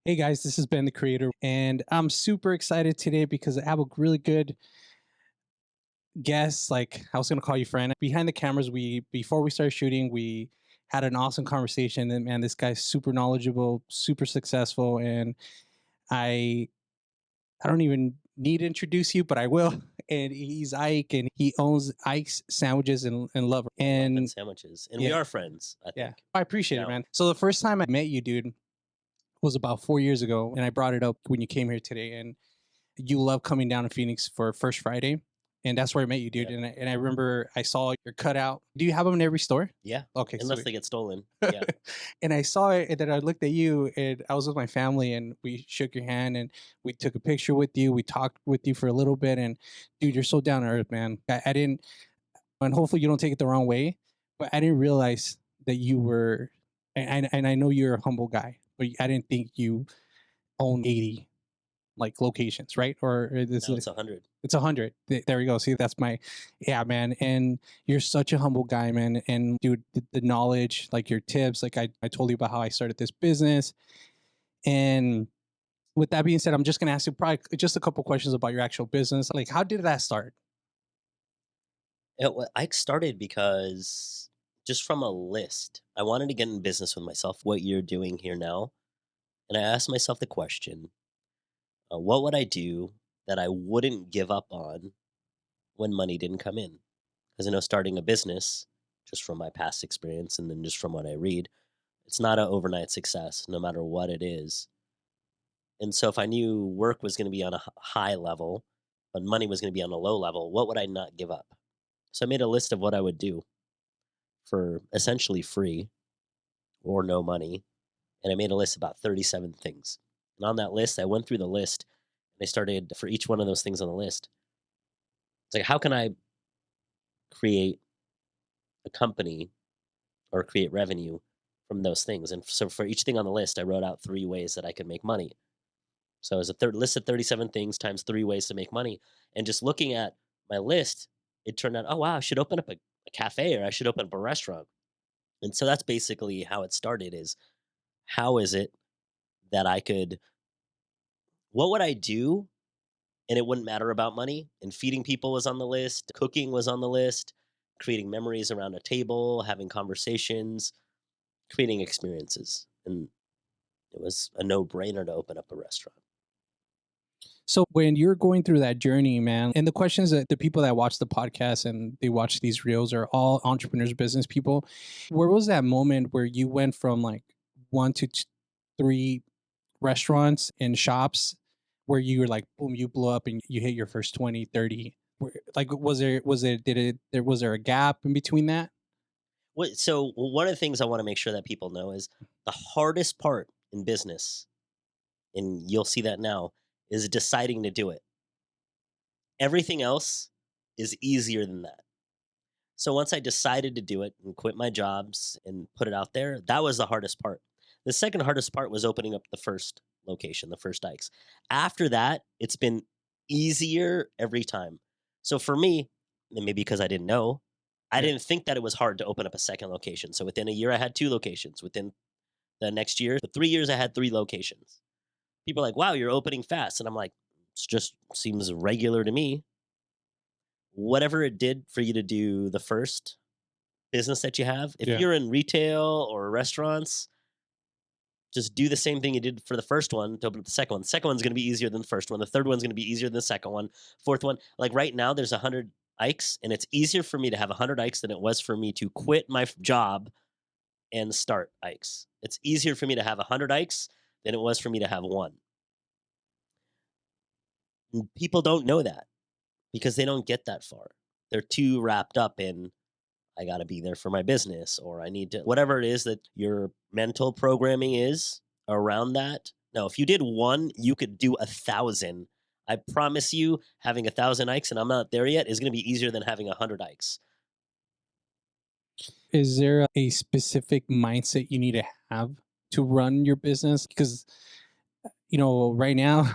Hey guys, this is Ben the Creator, and I'm super excited today because I have a really good guest. Like I was gonna call you friend. Behind the cameras, we before we started shooting, we had an awesome conversation. And man, this guy's super knowledgeable, super successful, and I I don't even need to introduce you, but I will. And he's Ike, and he owns Ike's Sandwiches and Lover. I love and And sandwiches, and we yeah, are friends, I yeah, think, I appreciate it, now. man. So the first time I met you, dude, was about 4 years ago, and I brought it up when you came here today, and you love coming down to Phoenix for First Friday, and that's where I met you, dude. Yeah, And I remember I saw your cutout. Do you have them in every store? yeah, Okay, unless sweet. they get stolen, yeah. And I saw it, and then I looked at you, and I was with my family, and we shook your hand, and we took a picture with you. We talked with you for a little bit, and dude, you're so down to earth, man. I didn't, and hopefully you don't take it the wrong way, but I didn't realize that you were, and I know you're a humble guy, but I didn't think you own 80 like locations, right? Or is Now it? it's 100. It's 100. There we go. See, that's my, yeah, man. And you're such a humble guy, man. And dude, the knowledge, like your tips, like I told you about how I started this business. And with that being said, I'm just going to ask you probably just a couple questions about your actual business. Like, how did that start? I started because just from a list, I wanted to get in business with myself, what you're doing here now, and I asked myself the question, what would I do that I wouldn't give up on when money didn't come in? Because I know starting a business, just from my past experience and then just from what I read, it's not an overnight success, no matter what it is. And so if I knew work was gonna be on a high level, but money was gonna be on a low level, what would I not give up? So I made a list of what I would do for essentially free or no money, and I made a list of about 37 things. And on that list, I went through the list and I started for each one of those things on the list. It's like, how can I create a company or create revenue from those things? And so for each thing on the list, I wrote out 3 ways that I could make money. So it was a third list of 37 things times 3 ways to make money. And just looking at my list, it turned out, oh wow, I should open up a cafe or I should open up a restaurant. And so that's basically how it started is how is it that I could what would I do and it wouldn't matter about money? And feeding people was on the list, cooking was on the list, creating memories around a table, having conversations, creating experiences. And it was a no-brainer to open up a restaurant. So when you're going through that journey, man, and the questions that the people that watch the podcast and they watch these reels are all entrepreneurs, business people. Where was that moment where you went from like one to three restaurants and shops where you were like, boom, you blew up and you hit your first 20, 30? Like, was there a gap in between that? So one of the things I want to make sure that people know is the hardest part in business, and you'll see that now, is deciding to do it. Everything else is easier than that. So once I decided to do it and quit my jobs and put it out there, that was the hardest part. The second hardest part was opening up the first location, the first Dykes. After that, it's been easier every time. So for me, and maybe because I didn't know, I Yeah. didn't think that it was hard to open up a second location. So within a year, I had 2 locations. Within the next year, the 3 years, I had 3 locations. People are like, wow, you're opening fast. And I'm like, it just seems regular to me. Whatever it did for you to do the first business that you have, if Yeah. you're in retail or restaurants, just do the same thing you did for the first one to open up the second one. The second one's going to be easier than the first one. The third one's going to be easier than the second one. Fourth one, like right now, there's 100 Ikes, and it's easier for me to have 100 Ikes than it was for me to quit my job and start Ikes. It's easier for me to have 100 Ikes than it was for me to have one. And people don't know that because they don't get that far. They're too wrapped up in I got to be there for my business or I need to, whatever it is that your mental programming is around that. No, if you did one, you could do 1,000. I promise you, having 1,000 Ikes and I'm not there yet is going to be easier than having 100 Ikes. Is there a specific mindset you need to have to run your business? Because right now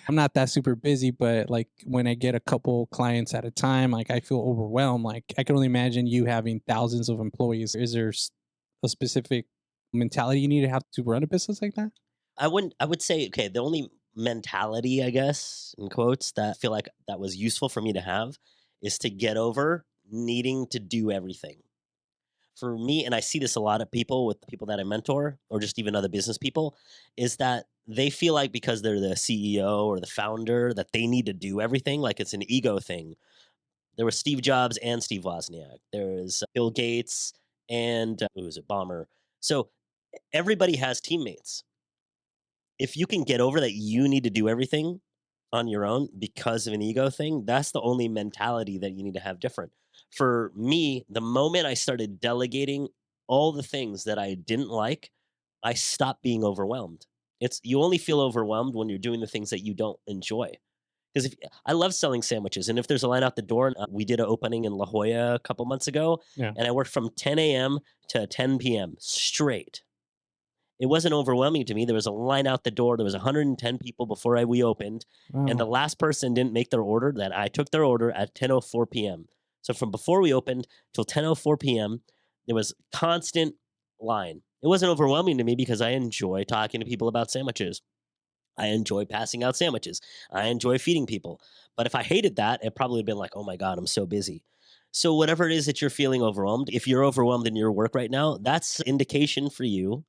I'm not that super busy, but like when I get a couple clients at a time, like I feel overwhelmed. Like I can only imagine you having thousands of employees. Is there a specific mentality you need to have to run a business like that? I would say, okay, the only mentality, I guess, in quotes, that I feel like that was useful for me to have is to get over needing to do everything. For me, and I see this a lot of people with people that I mentor or just even other business people, is that they feel like because they're the CEO or the founder that they need to do everything, like it's an ego thing. There was Steve Jobs and Steve Wozniak. There's Bill Gates and who was it, Bomber. So everybody has teammates. If you can get over that you need to do everything on your own because of an ego thing, that's the only mentality that you need to have different. For me, the moment I started delegating all the things that I didn't like, I stopped being overwhelmed. It's you only feel overwhelmed when you're doing the things that you don't enjoy. Because if I love selling sandwiches, and if there's a line out the door, we did an opening in La Jolla a couple months ago, Yeah. and I worked from 10 a.m. to 10 p.m. straight. It wasn't overwhelming to me. There was a line out the door. There was 110 people before we opened, and the Wow. last person didn't make their order. That I took their order at 10:04 p.m. So from before we opened till 10:04 p.m., there was constant line. It wasn't overwhelming to me because I enjoy talking to people about sandwiches. I enjoy passing out sandwiches. I enjoy feeding people. But if I hated that, it probably would have been like, oh my God, I'm so busy. So whatever it is that you're feeling overwhelmed, if you're overwhelmed in your work right now, that's indication for you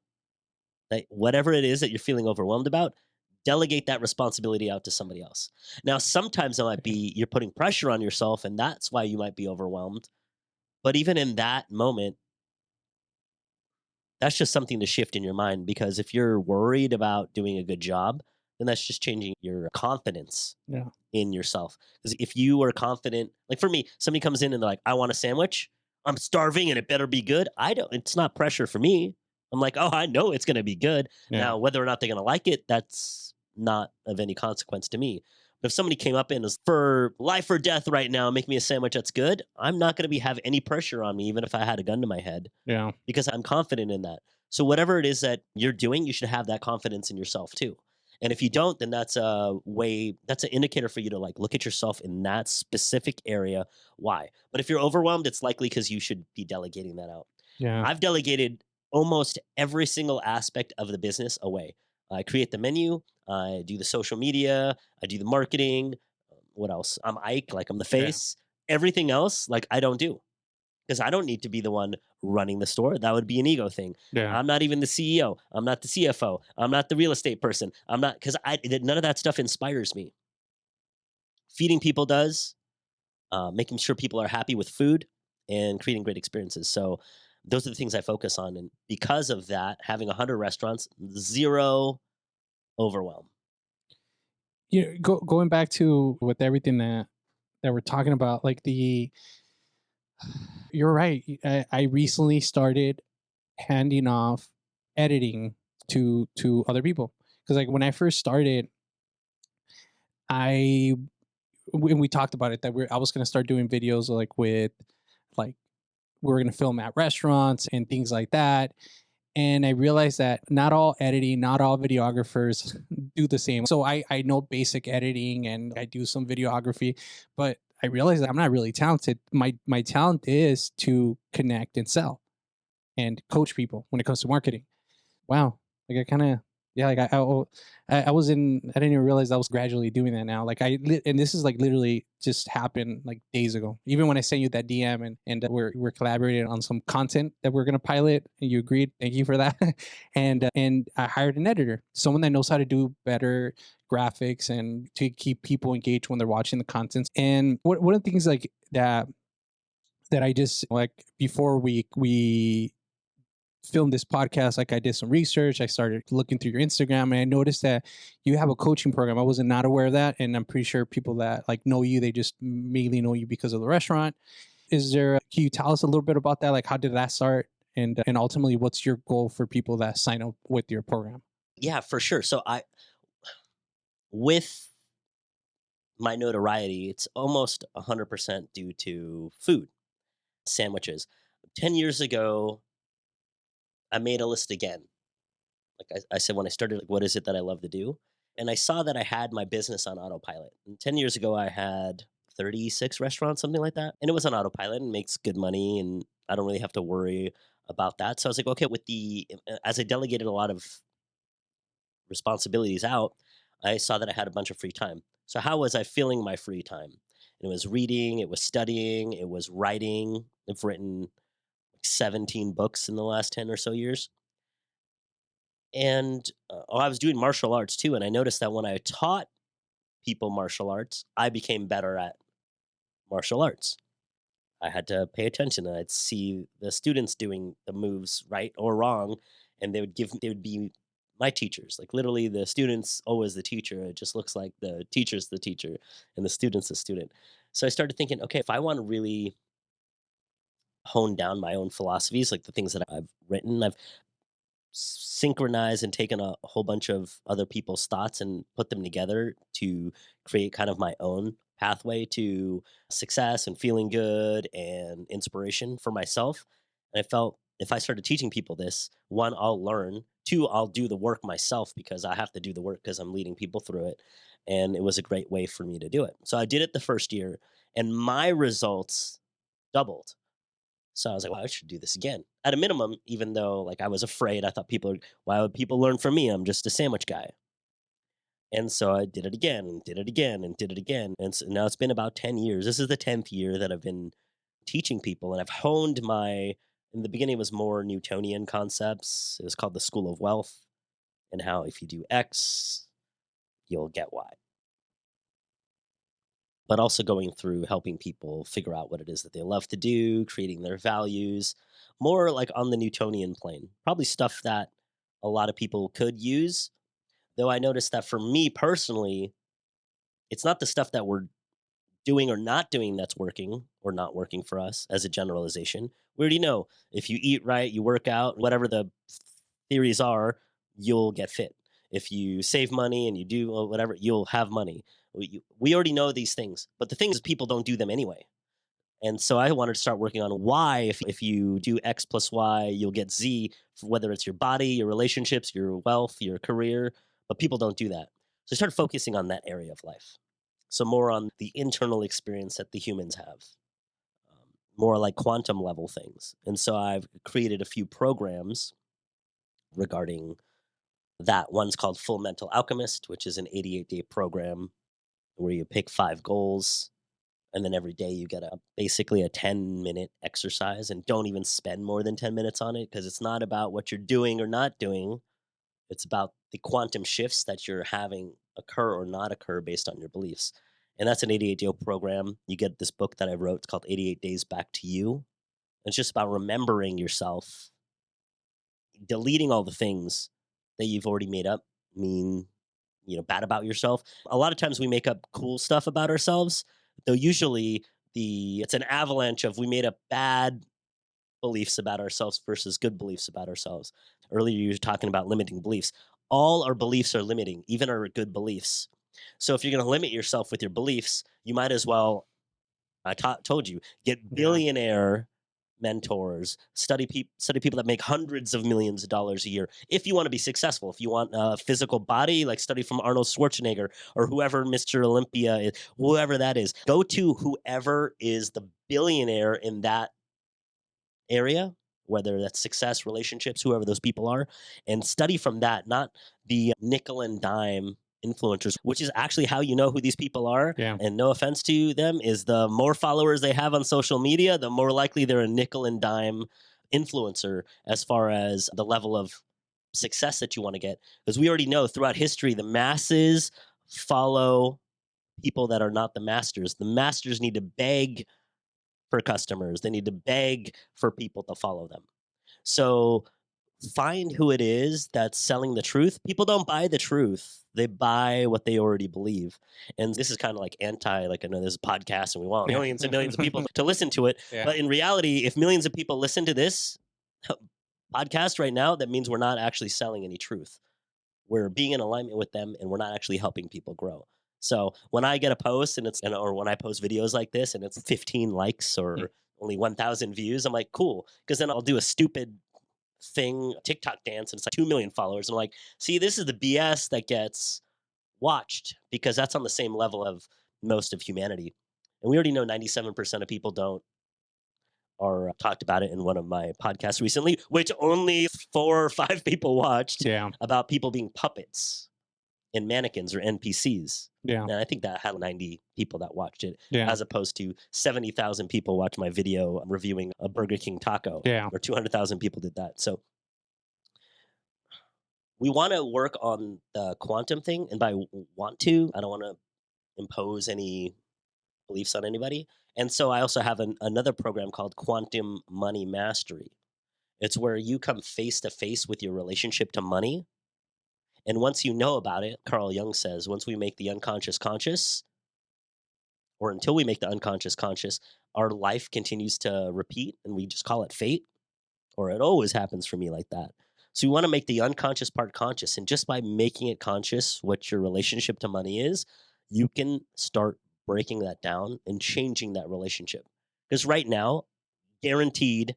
that whatever it is that you're feeling overwhelmed about, delegate that responsibility out to somebody else. Now, sometimes it might Okay. be you're putting pressure on yourself, and that's why you might be overwhelmed. But even in that moment, that's just something to shift in your mind because if you're worried about doing a good job, then that's just changing your confidence Yeah. in yourself. Because if you are confident, like for me, somebody comes in and they're like, I want a sandwich. I'm starving and it better be good. I don't, it's not pressure for me. I'm like, oh, I know it's going to be good. Yeah. Now, whether or not they're going to like it, that's not of any consequence to me. But if somebody came up and was for life or death right now, make me a sandwich that's good, I'm not going to be have any pressure on me, even if I had a gun to my head, Yeah. because I'm confident in that. So whatever it is that you're doing, you should have that confidence in yourself too. And if you don't, then that's an indicator for you to like look at yourself in that specific area. Why? But if you're overwhelmed, it's likely because you should be delegating that out. Yeah. I've delegated almost every single aspect of the business away. I create the menu, I do the social media, I do the marketing. What else? I'm Ike, like I'm the Yeah. face. Everything else, like I don't do because I don't need to be the one running the store. That would be an ego thing. Yeah. I'm not even the CEO. I'm not the CFO. I'm not the real estate person. I'm not because I none of that stuff inspires me. Feeding people does, making sure people are happy with food, and creating great experiences. So those are the things I focus on, and because of that, having 100 restaurants, zero overwhelm. Going back to with everything that we're talking about, like the you're right. I recently started handing off editing to other people because like when I first started, I when we talked about it that I was going to start doing videos like with like we were going to film at restaurants and things like that. And I realized that not all editing, not all videographers do the same. So I know basic editing and I do some videography, but I realized that I'm not really talented. My talent is to connect and sell and coach people when it comes to marketing. Wow. Like I kind of yeah, like I was in I didn't even realize I was gradually doing that now. Like and this is like literally just happened like days ago. Even when I sent you that DM and we're collaborating on some content that we're gonna pilot, and you agreed. Thank you for that. And I hired an editor, someone that knows how to do better graphics and to keep people engaged when they're watching the content. And one of the things like that I just like before we filmed this podcast, like I did some research. I started looking through your Instagram and I noticed that you have a coaching program. I was not aware of that. And I'm pretty sure people that like know you, they just mainly know you because of the restaurant. Is there, can you tell us a little bit about that? Like, how did that start? And ultimately, what's your goal for people that sign up with your program? Yeah, for sure. So with my notoriety, it's almost 100% due to food, sandwiches. 10 years ago, I made a list again. Like I said, when I started, like, what is it that I love to do? And I saw that I had my business on autopilot. And 10 years ago, I had 36 restaurants, something like that. And it was on autopilot and makes good money. And I don't really have to worry about that. So I was like, okay, as I delegated a lot of responsibilities out, I saw that I had a bunch of free time. So how was I filling my free time? It was reading, it was studying, it was writing. I've written like 17 books in the last 10 or so years. And I was doing martial arts too. And I noticed that when I taught people martial arts, I became better at martial arts. I had to pay attention and I'd see the students doing the moves right or wrong. And they would be my teachers. Like literally the student's always the teacher. It just looks like the teacher's the teacher and the student's the student. So I started thinking, okay, if I want to really hone down my own philosophies, like the things that I've written, I've synchronized and taken a whole bunch of other people's thoughts and put them together to create kind of my own pathway to success and feeling good and inspiration for myself. And I felt if I started teaching people this, one, I'll learn, two, I'll do the work myself because I have to do the work because I'm leading people through it. And it was a great way for me to do it. So I did it the first year, and my results doubled. So I was like, "Well, I should do this again." At a minimum, even though like I was afraid, I thought why would people learn from me? I'm just a sandwich guy. And so I did it again and did it again and did it again. And so now it's been about 10 years. This is the 10th year that I've been teaching people, and I've honed my in the beginning it was more Newtonian concepts. It was called the School of Wealth, and how if you do X, you'll get Y. But also going through helping people figure out what it is that they love to do, creating their values, more like on the Newtonian plane. Probably stuff that a lot of people could use. Though I noticed that for me personally, it's not the stuff that we're doing or not doing that's working or not working for us as a generalization. We already know if you eat right, you work out, whatever the theories are, you'll get fit. If you save money and you do whatever, you'll have money. We already know these things, but the thing is, people don't do them anyway. And so I wanted to start working on why, if you do X plus Y, you'll get Z, whether it's your body, your relationships, your wealth, your career. But people don't do that. So I started focusing on that area of life. So more on the internal experience that the humans have, more like quantum level things. And so I've created a few programs regarding that. One's called Full Mental Alchemist, which is an 88-day program where you pick 5 goals, and then every day you get a basically a 10-minute exercise, and don't even spend more than 10 minutes on it because it's not about what you're doing or not doing. It's about the quantum shifts that you're having occur or not occur based on your beliefs. And that's an 88-day program. You get this book that I wrote. It's called 88 Days Back to You. It's just about remembering yourself, deleting all the things that you've already made up mean, bad about yourself. A lot of times we make up cool stuff about ourselves, though usually the it's an avalanche of we made up bad beliefs about ourselves versus good beliefs about ourselves. Earlier, you were talking about limiting beliefs. All our beliefs are limiting, even our good beliefs. So if you're going to limit yourself with your beliefs, you might as well, told you, get Yeah. billionaire mentors, study people that make hundreds of millions of dollars a year. If you want to be successful, if you want a physical body, like study from Arnold Schwarzenegger or whoever Mr. Olympia is, whoever that is. Go to whoever is the billionaire in that area, whether that's success, relationships, whoever those people are, and study from that, not the nickel and dime influencers, which is actually how you know who these people are. Yeah. And no offense to them, is the more followers they have on social media, the more likely they're a nickel and dime influencer as far as the level of success that you want to get. Because we already know throughout history, the masses follow people that are not the masters. The masters need to beg for customers. They need to beg for people to follow them. So find who it is that's selling the truth. People don't buy the truth. They buy what they already believe. And this is kind of like like I know this is a podcast and we want Yeah. millions and millions of people to listen to it. Yeah. But in reality, if millions of people listen to this podcast right now, that means we're not actually selling any truth. We're being in alignment with them and we're not actually helping people grow. So when I get a post or when I post videos like this and it's 15 likes Mm. or only 1,000 views, I'm like, cool. Because then I'll do a stupid thing, TikTok dance, and it's like 2 million followers. I'm like, see, this is the BS that gets watched because that's on the same level of most of humanity. And we already know 97% of people don't or talked about it in one of my podcasts recently, which only 4 or 5 people watched, Yeah. about people being puppets and mannequins or NPCs. Yeah. And I think that had 90 people that watched it, Yeah. as opposed to 70,000 people watched my video reviewing a Burger King taco, Yeah. or 200,000 people did that. So we want to work on the quantum thing. And by want to, I don't want to impose any beliefs on anybody. And so I also have another program called Quantum Money Mastery. It's where you come face to face with your relationship to money. And once you know about it, Carl Jung says, once we make the unconscious conscious, or until we make the unconscious conscious, our life continues to repeat, and we just call it fate, or it always happens for me like that. So you want to make the unconscious part conscious. And just by making it conscious what your relationship to money is, you can start breaking that down and changing that relationship. Because right now, guaranteed,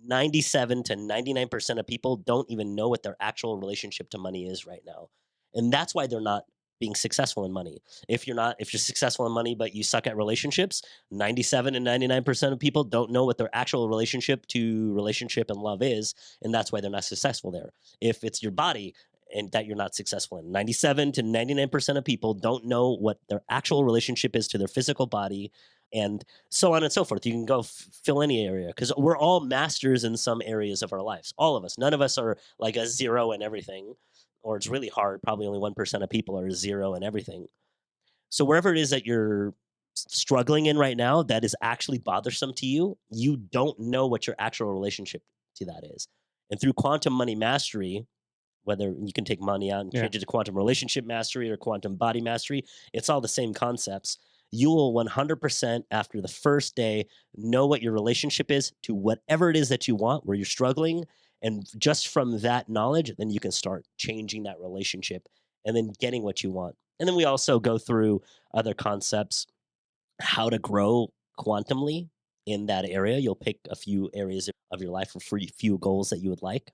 97 to 99% of people don't even know what their actual relationship to money is right now. And that's why they're not being successful in money. If you're successful in money but you suck at relationships, 97 and 99% of people don't know what their actual relationship and love is, and that's why they're not successful there. If it's your body and that you're not successful in, 97 to 99% of people don't know what their actual relationship is to their physical body, and so on and so forth. You can go fill any area, because we're all masters in some areas of our lives. All of us. None of us are like a zero in everything, or it's really hard. Probably only 1% of people are zero in everything. So wherever it is that you're struggling in right now that is actually bothersome to you, you don't know what your actual relationship to that is. And through quantum money mastery, whether you can take money out and Yeah. change it to quantum relationship mastery or quantum body mastery, it's all the same concepts. You will 100% after the first day know what your relationship is to whatever it is that you want, where you're struggling. And just from that knowledge, then you can start changing that relationship and then getting what you want. And then we also go through other concepts, how to grow quantumly in that area. You'll pick a few areas of your life or few goals that you would like.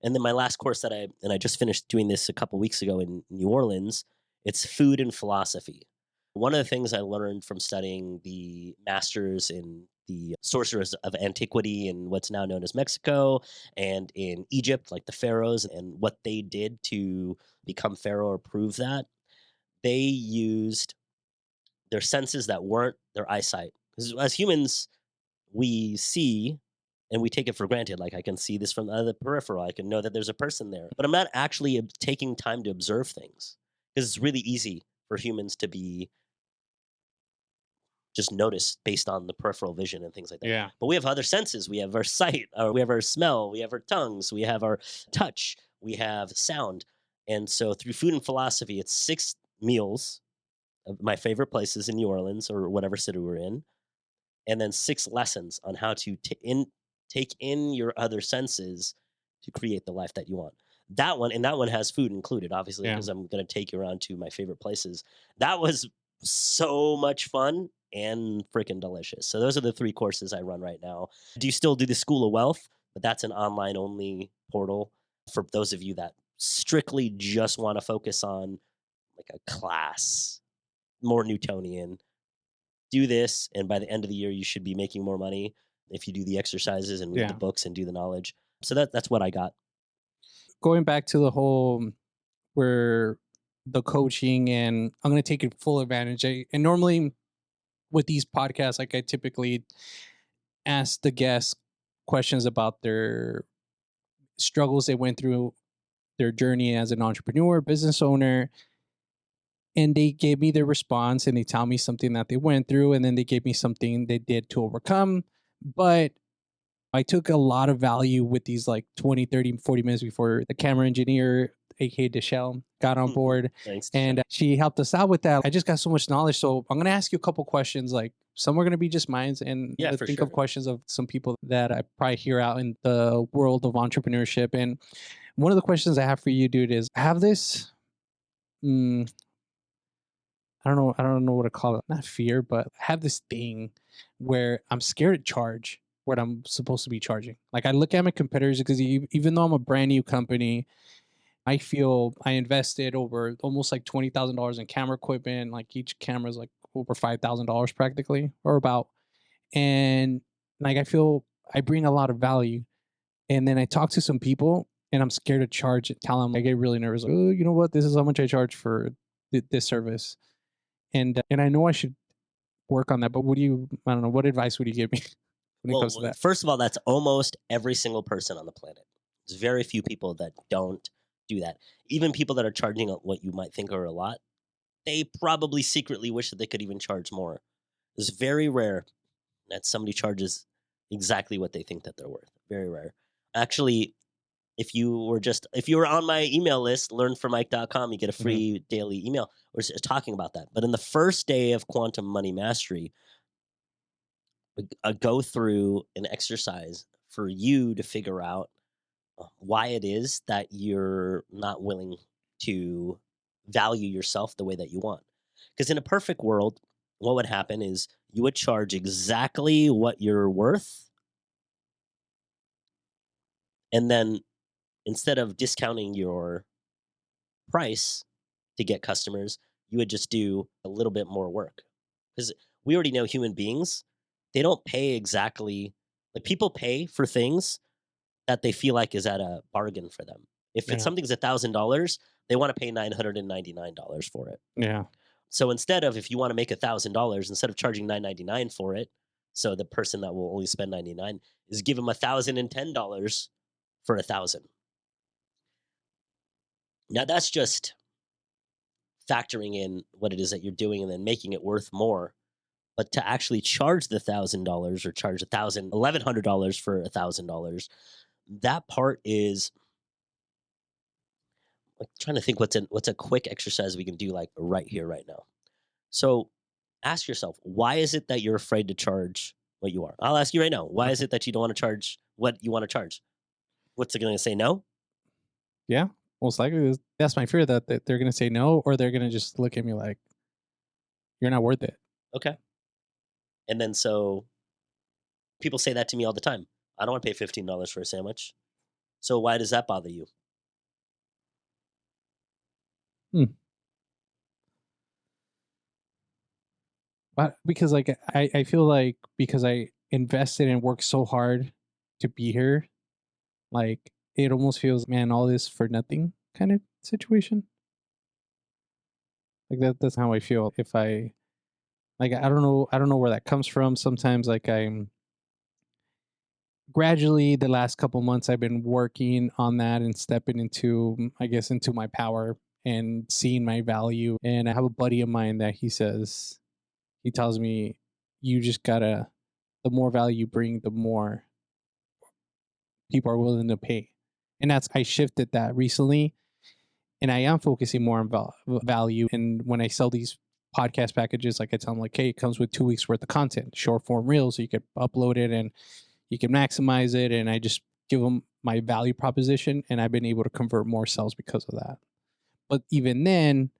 And then my last course I just finished doing this a couple weeks ago in New Orleans, it's food and philosophy. One of the things I learned from studying the masters in the sorcerers of antiquity in what's now known as Mexico, and in Egypt, like the pharaohs and what they did to become pharaoh or prove that, they used their senses that weren't their eyesight. Because as humans, we see and we take it for granted. Like, I can see this from the peripheral. I can know that there's a person there, but I'm not actually taking time to observe things, because it's really easy for humans to be just noticed based on the peripheral vision and things like that. Yeah. But we have other senses. We have our sight, or we have our smell, we have our tongues, we have our touch, we have sound. And so through food and philosophy, it's 6 meals of my favorite places in New Orleans or whatever city we're in, and then 6 lessons on how to take in your other senses to create the life that you want. That one has food included, obviously, Yeah. because I'm going to take you around to my favorite places. That was so much fun and freaking delicious. So those are the 3 courses I run right now. Do you still do the School of Wealth? But that's an online only portal for those of you that strictly just want to focus on like a class, more Newtonian. Do this, and by the end of the year you should be making more money if you do the exercises and read the Yeah. books and do the knowledge. So that's what I got. Going back to the whole where the coaching, and I'm going to take it full advantage. And normally with these podcasts, like I typically ask the guests questions about their struggles they went through, their journey as an entrepreneur, business owner, and they gave me their response and they tell me something that they went through, and then they gave me something they did to overcome. But I took a lot of value with these like 20, 30, 40 minutes before the camera engineer, aka Deshelle, got on board, Thanks, and Deshaun. she helped us out with that. I just got so much knowledge. So I'm going to ask you a couple questions. Like some are going to be just mine, and I'm Yeah, going to for think of sure. questions of some people that I probably hear out in the world of entrepreneurship. And one of the questions I have for you, dude, is I have this, mm, I don't know what to call it. Not fear, but I have this thing where I'm scared to charge what I'm supposed to be charging. Like I look at my competitors, because even though I'm a brand new company, I feel I invested over almost like $20,000 in camera equipment. Like each camera is like over $5,000 practically, or about. And like I feel I bring a lot of value. And then I talk to some people and I'm scared to charge it. Tell them I get really nervous. Like, oh, you know what? This is how much I charge for this service. And I know I should work on that. But I don't know, what advice would you give me when it comes to Well, that? first of all, that's almost every single person on the planet. There's very few people that don't do that. Even people that are charging what you might think are a lot, they probably secretly wish that they could even charge more. It's very rare that somebody charges exactly what they think that they're worth. Very rare. Actually, if you were on my email list, learnfrommike.com, you get a Hmm. free daily email or talking about that. But in the first day of quantum money mastery, go through an exercise for you to figure out why it is that you're not willing to value yourself the way that you want. Because in a perfect world, what would happen is you would charge exactly what you're worth. And then instead of discounting your price to get customers, you would just do a little bit more work. Because we already know human beings, they don't pay exactly like people pay for things that they feel like is at a bargain for them. If it's Yeah. something's $1,000, they want to pay $999 for it. Yeah. So instead of if you want to make $1,000, instead of charging $999 for it, so the person that will only spend 99 is give them $1,010 for 1,000. Now that's just factoring in what it is that you're doing and then making it worth more. But to actually charge the $1,000 or charge $1,100 for $1,000, that part is like trying to think what's a quick exercise we can do like right here, right now. So ask yourself, why is it that you're afraid to charge what you are? I'll ask you right now. Why is Okay. it that you don't want to charge what you want to charge? What's it going to say? No? Yeah. Most likely, that's my fear that they're going to say no, or they're going to just look at me like, you're not worth it. Okay. And then so people say that to me all the time. I don't want to pay $15 for a sandwich. So why does that bother you? Hmm. But because like I feel like because I invested and worked so hard to be here, like it almost feels, man, all this for nothing kind of situation. Like that's how I feel. If I like I don't know where that comes from. Sometimes like I'm gradually the last couple months I've been working on that and stepping into I guess into my power and seeing my value. And I have a buddy of mine that he tells me you just gotta the more value you bring, the more people are willing to pay. And that's I shifted that recently, and I am focusing more on value. And when I sell these podcast packages, like I tell them, like, hey, it comes with 2 weeks worth of content, short form reels, so you can upload it and you can maximize it. And I just give them my value proposition, and I've been able to convert more sales because of that. But even then,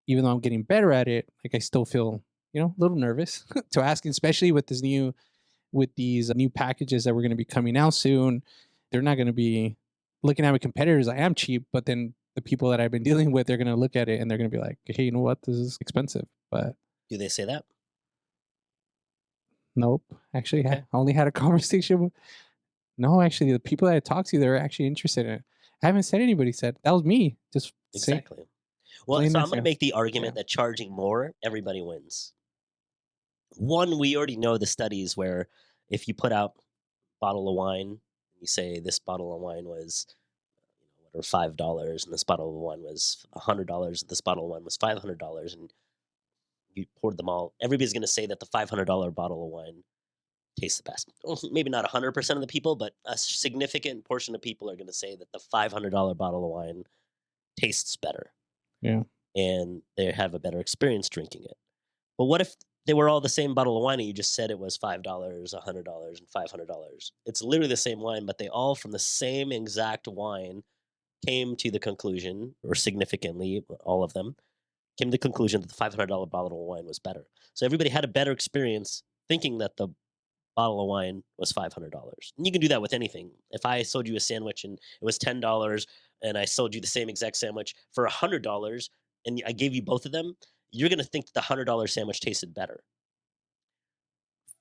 even though I'm getting better at it, like I still feel, a little nervous to ask, especially with these new packages that we're going to be coming out soon. They're not going to be looking at my competitors. I am cheap, but then the people that I've been dealing with, they're going to look at it and they're going to be like, hey, you know what? This is expensive. But Do they say that? nope. Actually, I Okay. only had a conversation with, no, actually, the people that I talked to, they're actually interested in it. I haven't said anybody said that was me. Just say Exactly. Well, plain so I'm as going to yeah. make the Yeah. argument that charging more, everybody wins. One, we already know the studies where if you put out bottle of wine, you say this bottle of wine was whatever $5, and this bottle of wine was $100, and this bottle of wine was $500, and you poured them all. Everybody's going to say that the $500 bottle of wine tastes the best. Well, maybe not 100% of the people, but a significant portion of people are going to say that the $500 bottle of wine tastes better Yeah. and they have a better experience drinking it. But what if they were all the same bottle of wine and you just said it was $5, $100, and $500? It's literally the same wine, but they all from the same exact wine came to the conclusion, or significantly, all of them came to the conclusion that the $500 bottle of wine was better. So everybody had a better experience thinking that the bottle of wine was $500. And you can do that with anything. If I sold you a sandwich and it was $10 and I sold you the same exact sandwich for $100 and I gave you both of them, you're going to think that the $100 sandwich tasted better.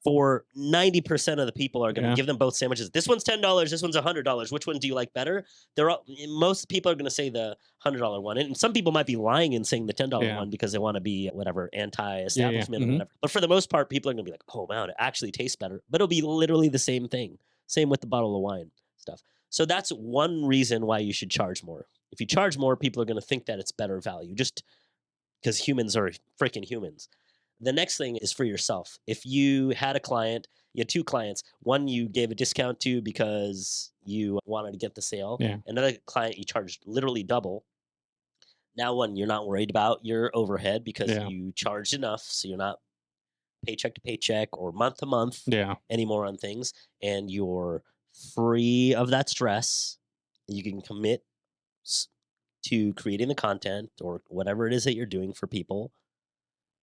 for 90% of the people are going to Yeah. give them both sandwiches. This one's $10, this one's $100. Which one do you like better? Most people are going to say the $100 one. And some people might be lying and saying the $10 Yeah. one because they want to be whatever Yeah. Yeah. anti-establishment or Hmm. whatever. But for the most part, people are going to be like, "Oh wow, it actually tastes better." But it'll be literally the same thing. Same with the bottle of wine stuff. So that's one reason why you should charge more. If you charge more, people are going to think that it's better value just because humans are freaking humans. The next thing is for yourself. If you had a client, you had two clients, one you gave a discount to because you wanted to get the sale, Yeah. another client you charged literally double. Now, one, you're not worried about your overhead because Yeah. you charged enough. So you're not paycheck to paycheck or month to month Yeah. anymore on things. And you're free of that stress. You can commit s- to creating the content or whatever it is that you're doing for people,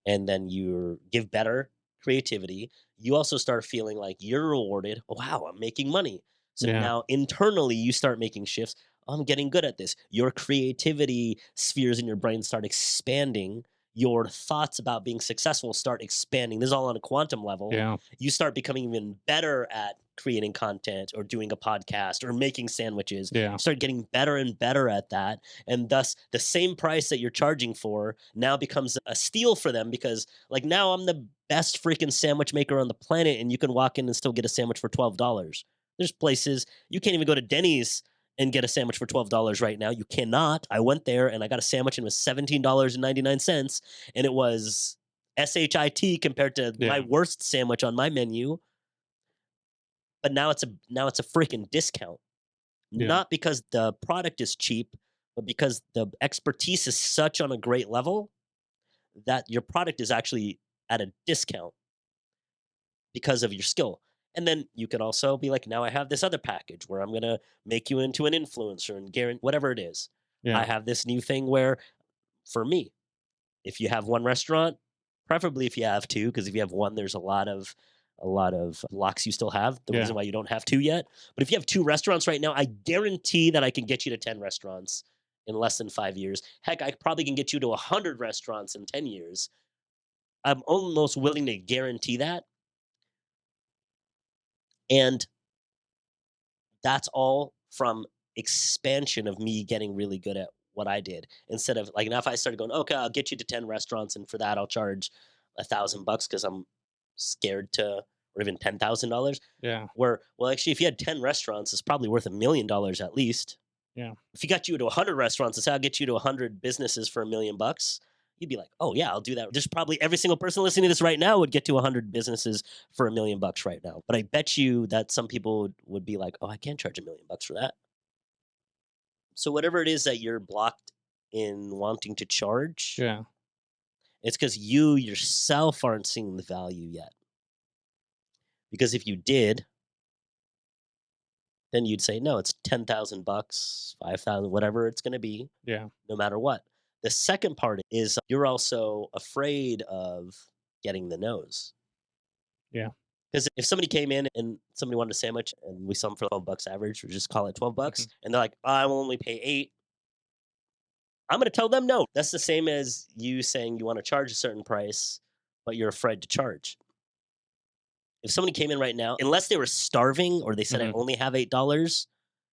and then you give better creativity, you also start feeling like you're rewarded. Wow, I'm making money. So Yeah. now internally, you start making shifts. I'm getting good at this. Your creativity spheres in your brain start expanding. Your thoughts about being successful start expanding. This is all on a quantum level. Yeah. You start becoming even better at creating content or doing a podcast or making sandwiches. Yeah. You start getting better and better at that. And thus, the same price that you're charging for now becomes a steal for them because, like, now I'm the best freaking sandwich maker on the planet, and you can walk in and still get a sandwich for $12. There's places you can't even go to Denny's and get a sandwich for $12 right now. You cannot. I went there and I got a sandwich and it was $17.99, and it was shit compared to my Yeah. worst sandwich on my menu. But now it's a freaking discount, Yeah. not because the product is cheap, but because the expertise is such on a great level that your product is actually at a discount because of your skill. And then you can also be like, now I have this other package where I'm going to make you into an influencer and guarantee whatever it is. I Yeah. have this new thing where, for me, if you have one restaurant, preferably if you have two, because if you have one, there's a lot of blocks you still have. The Yeah. reason why you don't have two yet. But if you have two restaurants right now, I guarantee that I can get you to 10 restaurants in less than 5 years. Heck, I probably can get you to 100 restaurants in 10 years. I'm almost willing to guarantee that. And that's all from expansion of me getting really good at what I did. Instead of like now, if I started going, okay, I'll get you to 10 restaurants, and for that I'll charge $1,000 because I'm scared to, or even $10,000. Yeah. Where, well, actually, if you had 10 restaurants, it's probably worth $1 million at least. Yeah. If you got you to 100 restaurants and say I'll get you to 100 businesses for $1 million, you'd be like, oh yeah, I'll do that. Just probably every single person listening to this right now would get to 100 businesses for $1 million right now. But I bet you that some people would be like, oh, I can't charge $1 million for that. So whatever it is that you're blocked in wanting to charge, Yeah. it's because you yourself aren't seeing the value yet. Because if you did, then you'd say, no, it's 10,000 bucks, 5,000, whatever it's going to be, Yeah. no matter what. The second part is you're also afraid of getting the no's. Yeah. Because if somebody came in and somebody wanted a sandwich and we sell them for $12 average, or just call it $12, Mhm. and they're like, I will only pay 8, I'm going to tell them no. That's the same as you saying you want to charge a certain price, but you're afraid to charge. If somebody came in right now, unless they were starving or they said, I Mhm. only have $8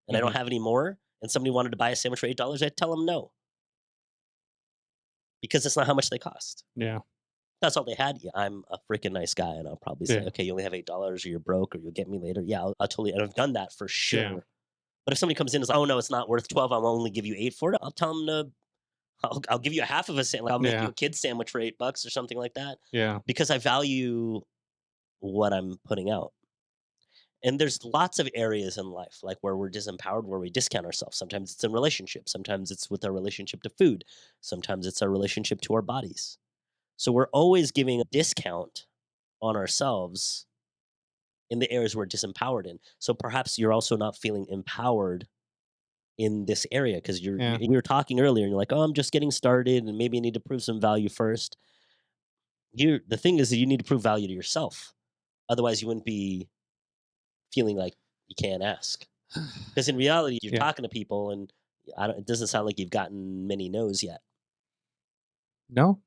and I don't Mhm. have any more, and somebody wanted to buy a sandwich for $8, I'd tell them no because that's not how much they cost. Yeah. That's all they had. Yeah, I'm a freaking nice guy, and I'll probably say, Yeah. okay, you only have $8, or you're broke, or you'll get me later. Yeah, I'll totally, and I've done that for Yeah. sure. But if somebody comes in and is like, oh no, it's not worth 12, I'll only give you 8 for it. I'll tell them to, I'll give you a half of a sandwich. I'll make you Yeah. a kid's sandwich for $8 or something like that Yeah. because I value what I'm putting out. And there's lots of areas in life, like where we're disempowered, where we discount ourselves. Sometimes it's in relationships. Sometimes it's with our relationship to food. Sometimes it's our relationship to our bodies. So we're always giving a discount on ourselves in the areas we're disempowered in. So perhaps you're also not feeling empowered in this area because Yeah. we were talking earlier and you're like, oh, I'm just getting started and maybe I need to prove some value first. The thing is that you need to prove value to yourself. Otherwise, you wouldn't be feeling like you can't ask. Because in reality, you're Yeah. talking to people and it doesn't sound like you've gotten many no's yet. No?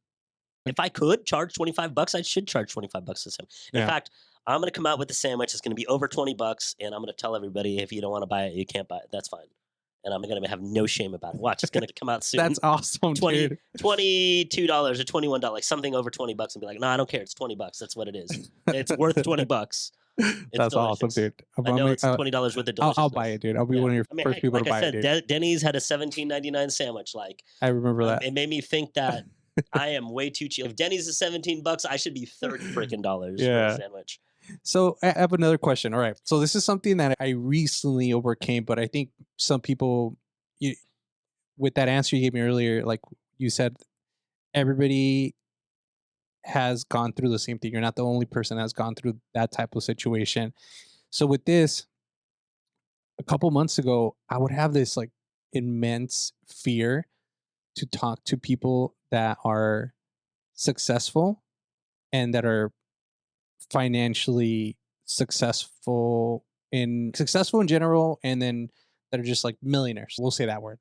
If I could charge $25, I should charge $25 to him. In Yeah. fact, I'm gonna come out with the sandwich. It's gonna be over 20 bucks, and I'm gonna tell everybody if you don't want to buy it, you can't buy it. That's fine. And I'm gonna have no shame about it. Watch, it's gonna come out soon. That's awesome, 20 dude. $22 or $21, something over 20 bucks, and be like, no, I don't care. It's 20 bucks. That's what it is. It's worth 20 bucks. It's That's awesome, delicious. dude. I know it's $20 worth of I'll buy it, deliciousness. dude. I'll be Yeah. one of your I mean, first hey, people to like I buy it, said, dude. Denny's had a 17.99 sandwich. Like, I remember that. it made me think that I am way too cheap. If Denny's is 17 bucks, I should be 30 freaking dollars for a Yeah. sandwich. So I have another question. All right. So this is something that I recently overcame, but I think some people, you, with that answer you gave me earlier, like you said, everybody has gone through the same thing. You're not the only person that's gone through that type of situation. So with this, a couple months ago, I would have this like immense fear to talk to people that are successful and that are financially successful in general, and then that are just like millionaires. We'll say that word.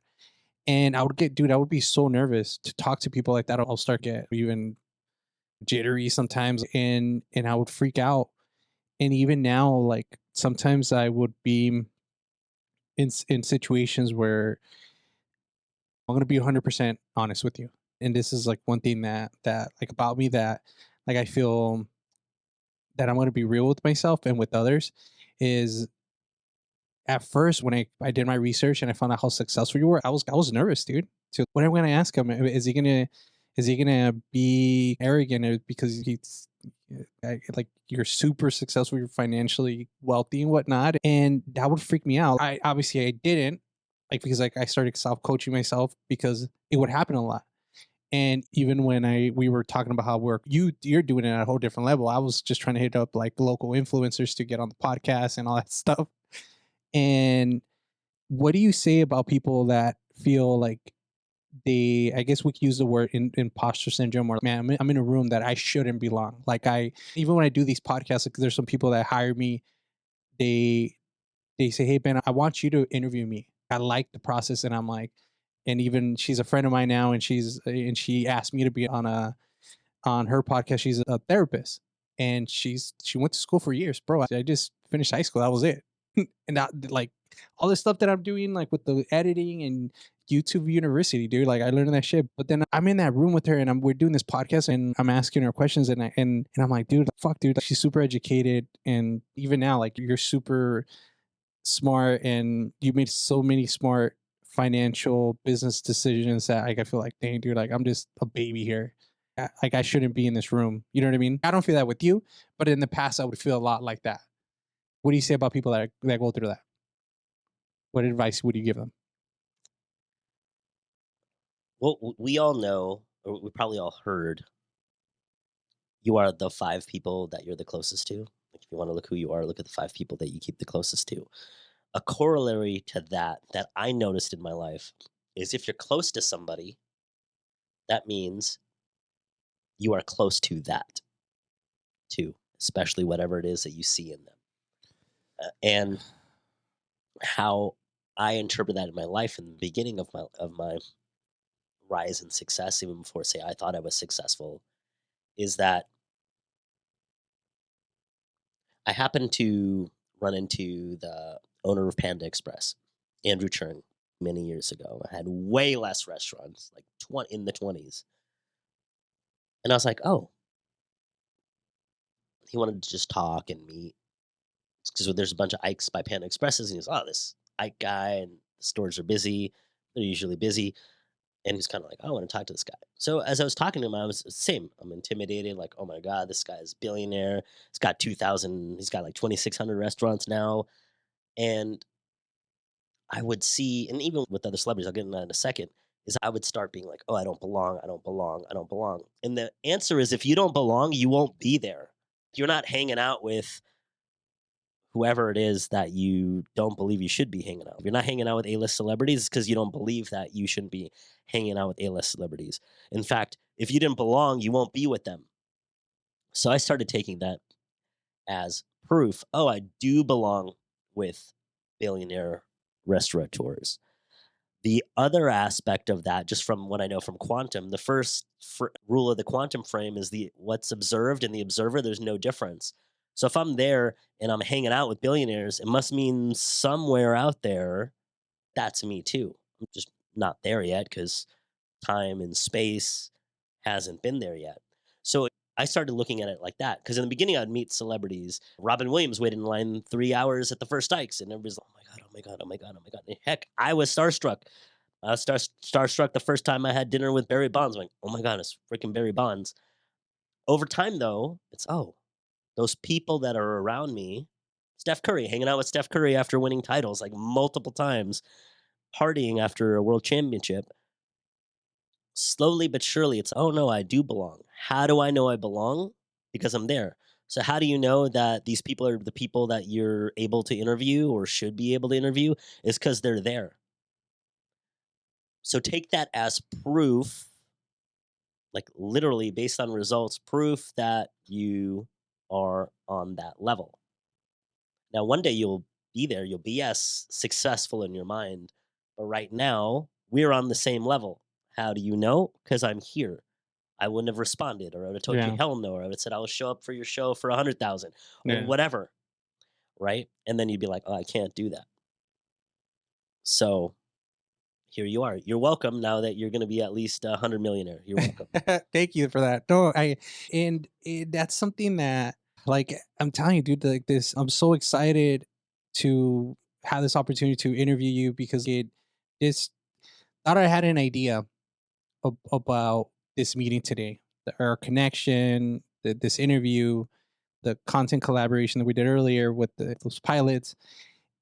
And I would get, dude, I would be so nervous to talk to people like that. I'll start get even jittery sometimes, and I would freak out. And even now, like sometimes I would be in situations where I'm gonna be 100% honest with you. And this is like one thing that like about me that like I feel that I'm gonna be real with myself and with others is at first when I did my research and I found out how successful you were, I was nervous, dude. So what am I gonna ask him? Is he gonna be arrogant because he's like you're super successful, you're financially wealthy and whatnot, and that would freak me out. I didn't like because like I started self coaching myself because it would happen a lot. And even when we were talking about how you're doing it at a whole different level, I was just trying to hit up like local influencers to get on the podcast and all that stuff. And what do you say about people that feel like I guess we could use the word imposter syndrome, or man, I'm in a room that I shouldn't belong. Like even when I do these podcasts, like there's some people that hire me, they, they say, hey, Ben, I want you to interview me. I like the process. And I'm like, and even she's a friend of mine now, and she asked me to be on her podcast. She's a therapist, and she went to school for years, bro. I just finished high school. That was it. And that like all the stuff that I'm doing, like with the editing and YouTube University, dude. Like I learned that shit. But then I'm in that room with her, and we're doing this podcast, and I'm asking her questions, and I'm like, dude, fuck, dude. She's super educated, and even now, like you're super smart, and you made so many smart financial business decisions that like I feel like, dang, dude, like I'm just a baby here. Like I shouldn't be in this room. You know what I mean? I don't feel that with you, but in the past I would feel a lot like that. What do you say about people that go through that? What advice would you give them? Well, we all know, or we probably all heard, you are the five people that you're the closest to. Like, if you want to look who you are, look at the five people that you keep the closest to. A corollary to that I noticed in my life is if you're close to somebody, that means you are close to that too, especially whatever it is that you see in them. And how I interpret that in my life in the beginning of my rise in success, even before say I thought I was successful, is that I happened to run into the owner of Panda Express, Andrew Chern, many years ago. I had way less restaurants, like 20 in the 20s. And I was like, oh, he wanted to just talk and meet because there's a bunch of Ikes by Panda Expresses. And he was, oh, this Ike guy, and the stores are busy. They're usually busy. And he's kind of like, "Oh, I want to talk to this guy." So as I was talking to him, I was the same. I'm intimidated, like, oh my God, this guy's billionaire. He's got 2,000, he's got like 2,600 restaurants now. And I would see, and even with other celebrities, I'll get into that in a second, is I would start being like, oh, I don't belong, I don't belong, I don't belong. And the answer is if you don't belong, you won't be there. You're not hanging out with whoever it is that you don't believe you should be hanging out. If you're not hanging out with A-list celebrities, because you don't believe that you shouldn't be hanging out with A-list celebrities. In fact, if you didn't belong, you won't be with them. So I started taking that as proof. Oh, I do belong with billionaire restaurateurs. The other aspect of that, just from what I know from quantum, the first rule of the quantum frame is the what's observed and the observer. There's no difference. So if I'm there and I'm hanging out with billionaires, it must mean somewhere out there that's me too. I'm just not there yet because time and space hasn't been there yet. So I started looking at it like that because in the beginning I'd meet celebrities. Robin Williams waited in line 3 hours at the first Ike's, and everybody's like, "Oh my god! Oh my god! Oh my god! Oh my god!" And heck, I was starstruck. I was starstruck the first time I had dinner with Barry Bonds. I'm like, "Oh my god, it's freaking Barry Bonds." Over time, though, it's those people that are around me. Steph Curry, hanging out with Steph Curry after winning titles like multiple times, partying after a world championship. Slowly but surely, it's, oh no, I do belong. How do I know I belong? Because I'm there. So, how do you know that these people are the people that you're able to interview or should be able to interview? Is because they're there. So, take that as proof, like literally based on results, proof that you are on that level. Now, one day you'll be there, you'll be as successful in your mind. But right now, we're on the same level. How do you know? Because I'm here. I wouldn't have responded, or I would have told you Yeah. hell no, or I would have said I will show up for your show for 100,000 or Yeah. whatever, right? And then you'd be like, oh, I can't do that. So here you are. You're welcome now that you're going to be at least 100 millionaire. You're welcome. Thank you for that. No, that's something that, like, I'm telling you, dude, like this, I'm so excited to have this opportunity to interview you because this thought I had an idea about this meeting today, our connection, this interview, the content collaboration that we did earlier with those pilots.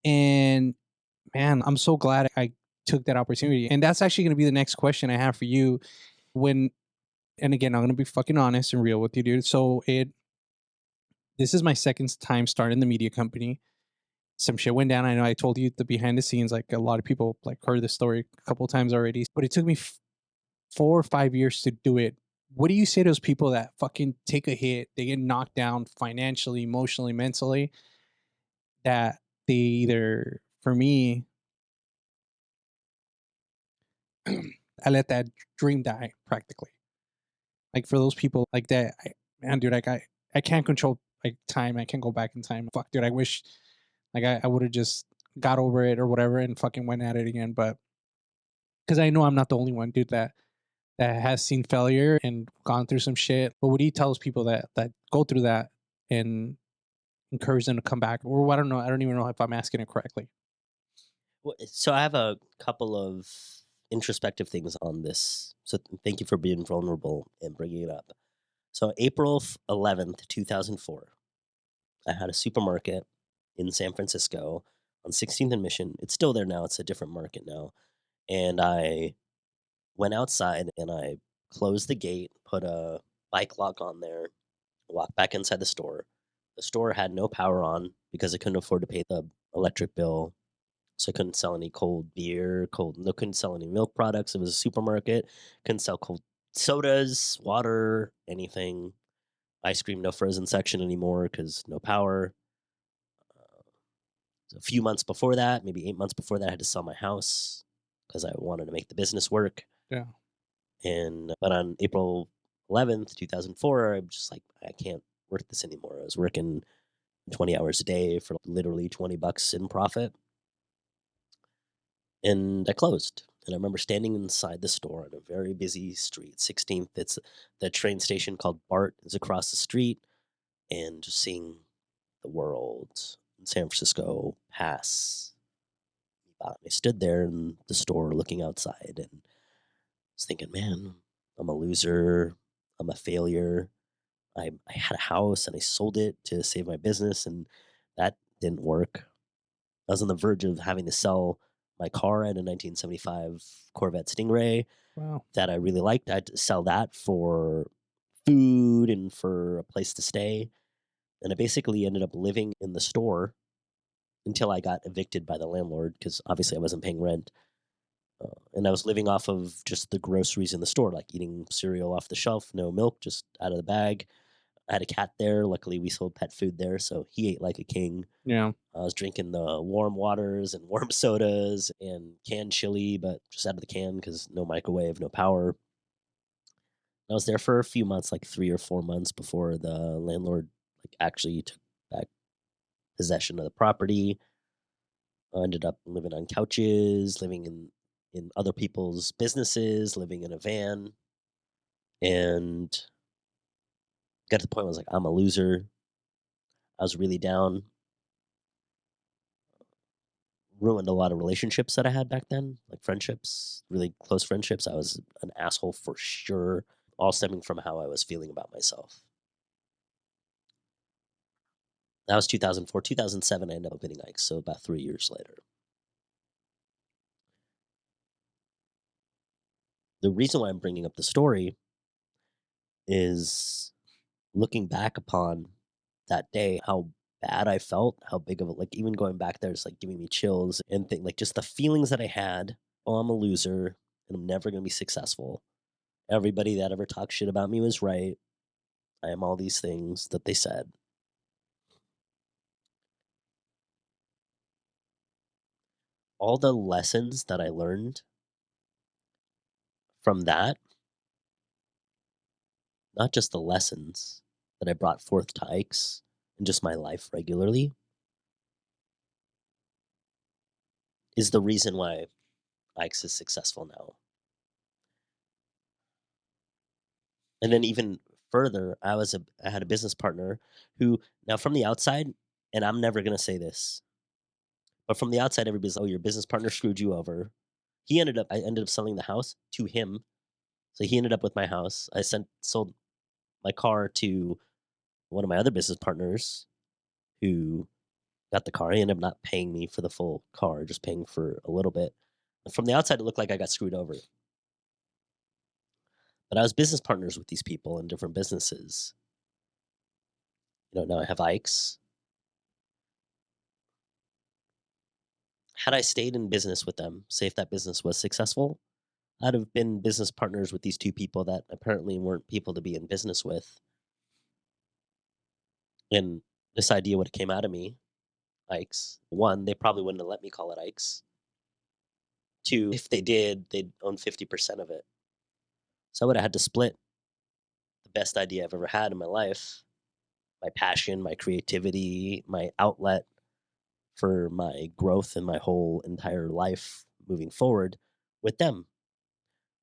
And man, I'm so glad I took that opportunity. And that's actually going to be the next question I have for you. When, and again, I'm going to be fucking honest and real with you, dude. So this is my second time starting the media company. Some shit went down. I know I told you the behind the scenes, like a lot of people like heard the story a couple of times already, but it took me 4 or 5 years to do it. What do you say to those people that fucking take a hit, they get knocked down financially, emotionally, mentally, that they either, for me, I let that dream die practically. Like for those people like that, man, dude, like I can't control like time. I can't go back in time. Fuck, dude, I wish like I would have just got over it or whatever and fucking went at it again. But because I know I'm not the only one, dude, that has seen failure and gone through some shit. But what do you tell those people that go through that and encourage them to come back? Or I don't know. I don't even know if I'm asking it correctly. Well, so I have a couple of introspective things on this. So thank you for being vulnerable and bringing it up. So April 11th, 2004, I had a supermarket in San Francisco on 16th and Mission. It's still there now. It's a different market now. And I went outside and I closed the gate, put a bike lock on there, walked back inside the store. The store had no power on because I couldn't afford to pay the electric bill. So I couldn't sell any cold beer, no, couldn't sell any milk products. It was a supermarket. Couldn't sell cold sodas, water, anything. Ice cream, no frozen section anymore because no power. A few months before that, maybe 8 months before that, I had to sell my house because I wanted to make the business work. Yeah. And but on April 11th, 2004, I'm just like, I can't work this anymore. I was working 20 hours a day for literally $20 in profit, and I closed. And I remember standing inside the store on a very busy street, 16th. It's the train station called BART is across the street, and just seeing the world in San Francisco pass me by. I stood there in the store looking outside and was thinking, man, I'm a loser. I'm a failure. I had a house and I sold it to save my business, and that didn't work. I was on the verge of having to sell my car at a 1975 Corvette Stingray Wow. that I really liked. I had to sell that for food and for a place to stay. And I basically ended up living in the store until I got evicted by the landlord because obviously I wasn't paying rent. And I was living off of just the groceries in the store, like eating cereal off the shelf, no milk, just out of the bag. I had a cat there. Luckily, we sold pet food there, so he ate like a king. Yeah. I was drinking the warm waters and warm sodas and canned chili, but just out of the can because no microwave, no power. I was there for a few months, like 3 or 4 months before the landlord like actually took possession of the property. I ended up living on couches, living in other people's businesses, living in a van, and got to the point where I was like, I'm a loser. I was really down. Ruined a lot of relationships that I had back then, like friendships, really close friendships. I was an asshole for sure, all stemming from how I was feeling about myself. That was 2004. 2007, I ended up opening Ike, so about 3 years later. The reason why I'm bringing up the story is looking back upon that day, how bad I felt, how big of a, like, even going back there, it's like giving me chills and think like just the feelings that I had. Oh, I'm a loser and I'm never going to be successful. Everybody that ever talked shit about me was right. I am all these things that they said. All the lessons that I learned from that, not just the lessons that I brought forth to Ike's and just my life regularly, is the reason why Ike's is successful now. And then even further, I had a business partner who, now from the outside, and I'm never gonna say this, but from the outside, everybody's, oh, your business partner screwed you over. I ended up selling the house to him. So he ended up with my house. Sold my car to one of my other business partners who got the car. He ended up not paying me for the full car, just paying for a little bit. And from the outside, it looked like I got screwed over. But I was business partners with these people in different businesses. Now I have Ike's. Had I stayed in business with them, say if that business was successful, I'd have been business partners with these two people that apparently weren't people to be in business with. And this idea would have came out of me, Ike's. One, they probably wouldn't have let me call it Ike's. Two, if they did, they'd own 50% of it. So I would have had to split the best idea I've ever had in my life, my passion, my creativity, my outlet for my growth and my whole entire life moving forward with them.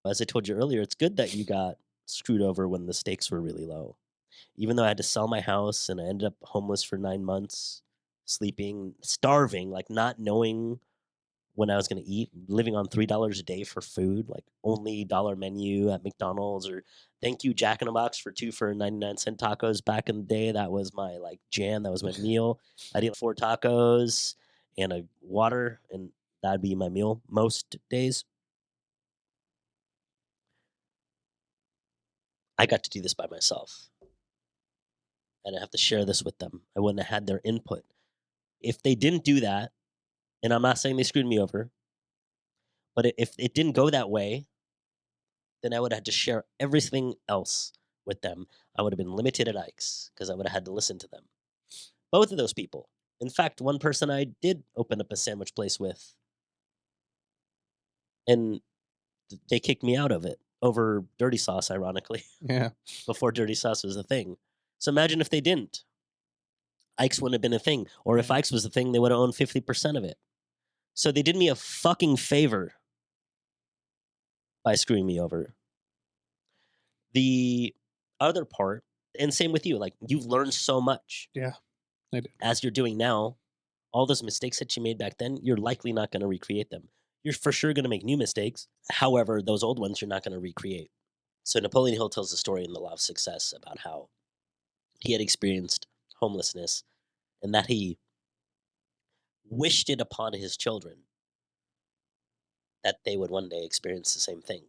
As I told you earlier, it's good that you got screwed over when the stakes were really low. Even though I had to sell my house and I ended up homeless for 9 months, sleeping, starving, like not knowing when I was going to eat, living on $3 a day for food, like only dollar menu at McDonald's, or thank you Jack in the Box for 2 for 99 cent tacos back in the day. That was my like jam. That was my meal. I'd eat 4 tacos and a water, and that'd be my meal most days. I got to do this by myself, and I have to share this with them. I wouldn't have had their input if they didn't do that. And I'm not saying they screwed me over, but if it didn't go that way, then I would have had to share everything else with them. I would have been limited at Ike's because I would have had to listen to them. Both of those people. In fact, one person I did open up a sandwich place with, and they kicked me out of it over dirty sauce, ironically, Yeah. before dirty sauce was a thing. So imagine if they didn't. Ike's wouldn't have been a thing. Or if Yeah. Ike's was a thing, they would have owned 50% of it. So they did me a fucking favor by screwing me over. The other part, and same with you, like you've learned so much Yeah. I did. as you're doing now. All those mistakes that you made back then, you're likely not going to recreate them. You're for sure going to make new mistakes. However, those old ones you're not going to recreate. So Napoleon Hill tells the story in The Law of Success about how he had experienced homelessness and that he wished it upon his children that they would one day experience the same thing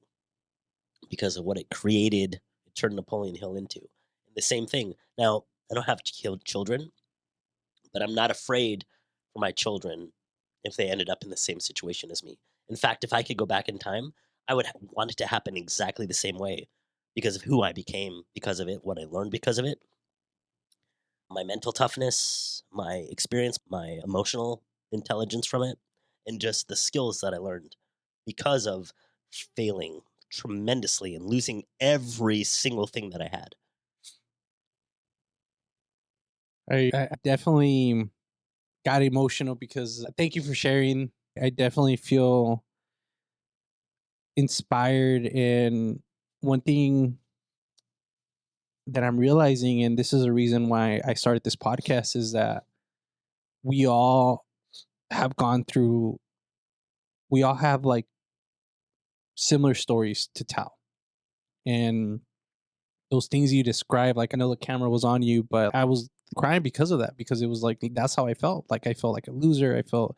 because of what it created, it turned Napoleon Hill into. And the same thing. Now, I don't have children, but I'm not afraid for my children if they ended up in the same situation as me. In fact, if I could go back in time, I would want it to happen exactly the same way because of who I became because of it, what I learned because of it, my mental toughness, my experience, my emotional intelligence from it, and just the skills that I learned because of failing tremendously and losing every single thing that I had. I definitely got emotional because thank you for sharing. I definitely feel inspired. And one thing that I'm realizing, and this is a reason why I started this podcast, is that we all have gone through, we all have like similar stories to tell. And those things you describe, like I know the camera was on you, but I was crying because of that, because it was like that's how I felt. Like I felt like a loser. I felt